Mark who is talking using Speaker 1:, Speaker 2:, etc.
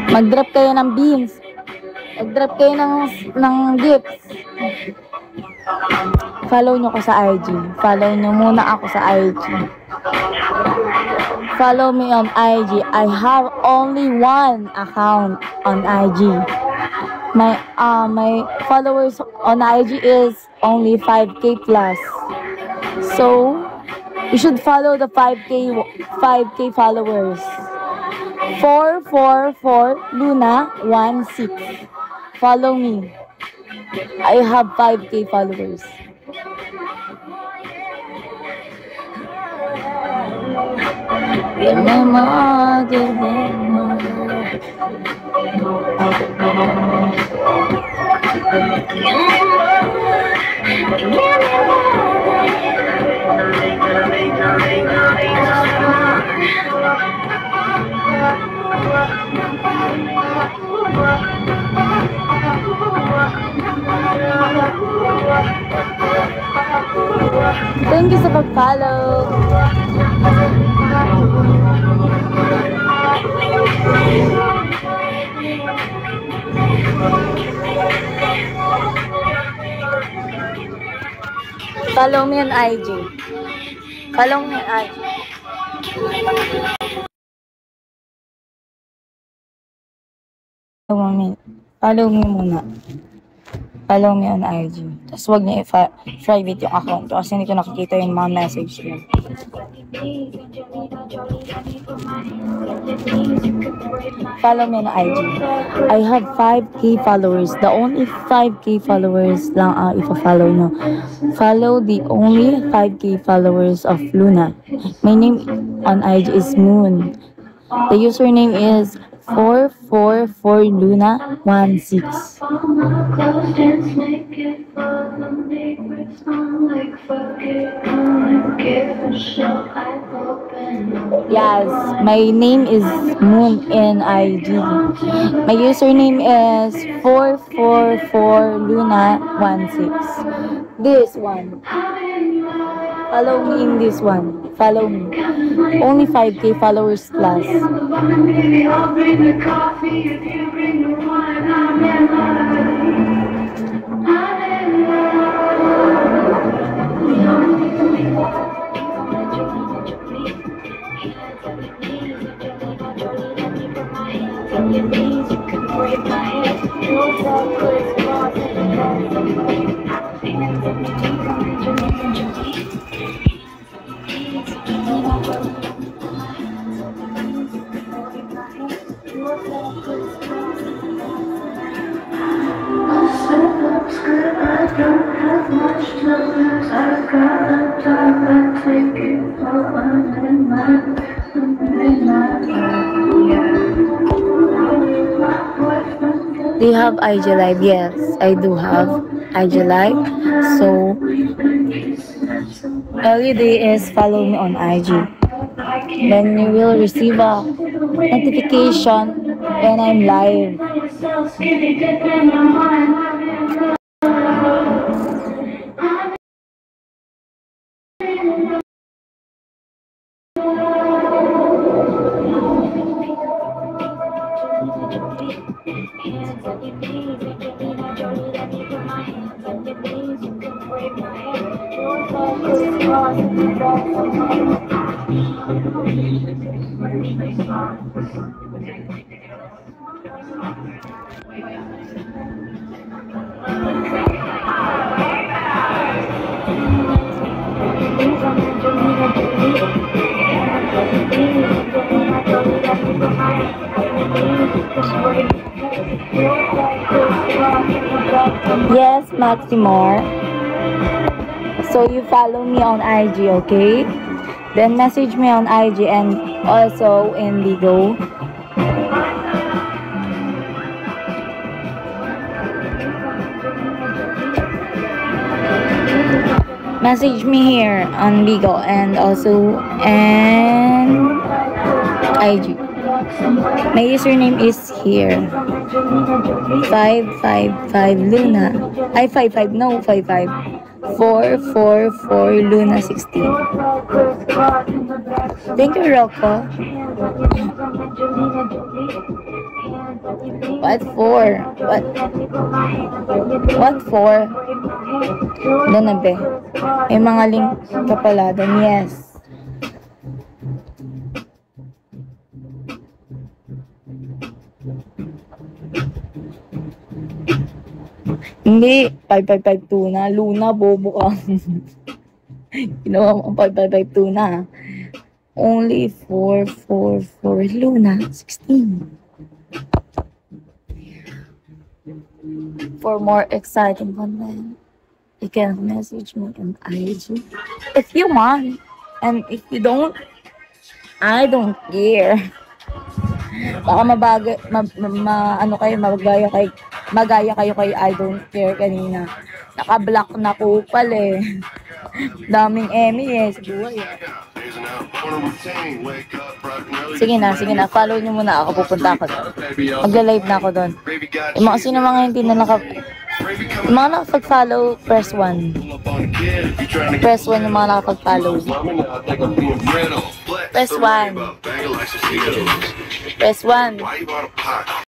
Speaker 1: Mag-drop kayo ng beans. Mag-drop kayo ng gifts. Follow nyo ko sa IG. Follow nyo muna ako sa IG. Follow me on IG. I have only one account on IG. My followers on IG is only 5K plus. So, you should follow the 5K followers. 444 Luna 16. Follow me. I have 5K followers. Thank you sa pag-follow. Follow me on IG. Follow me on IG. Follow me muna. Follow me on IG. Tapos huwag niyo i-private yung account ko kasi hindi ko nakikita yung mga message niyo. Follow me on IG. I have 5K followers. The only 5K followers lang ang ipa-follow nyo. Follow the only 5K followers of Luna. My name on IG is Moon. The username is 444 Luna 16. Yes, my name is Moon in IG. My username is 444 Luna 16. This one. Follow me in this one. Follow me. Only 5K followers plus. Do you have IG Live? Yes, I do have IG Live. So, all you do is follow me on IG. Then you will receive a notification when I'm live. Yes, Maximor. So you follow me on IG, okay? Then message me on IG and also in Bigo. Message me here on Bigo and also in IG. My username is here. 555 Luna. Ay, 55. No, 55. 444 Luna 16. Thank you, Rocco. What for? What for? Doon na be. May mga link ka pala doon. Yes. Hindi. 5552 na. Luna, bobo ka. Ginawa mo ang 5552 na. Only 444. Luna, 16. For more exciting content, you can message me on IG if you want. And if you don't, I don't care. Baka ano kayo, magaya kayo kay I don't care kanina. Naka-block na ko pala eh. Daming Emmy eh, sa buhay eh. Sige na, follow nyo muna ako, pupunta ako doon. Magla-live na ako doon. Yung mga sino mga hindi na yung mga nakapag-follow, press 1. Press 1 yung mga nakapag-follow. Press 1. Press 1.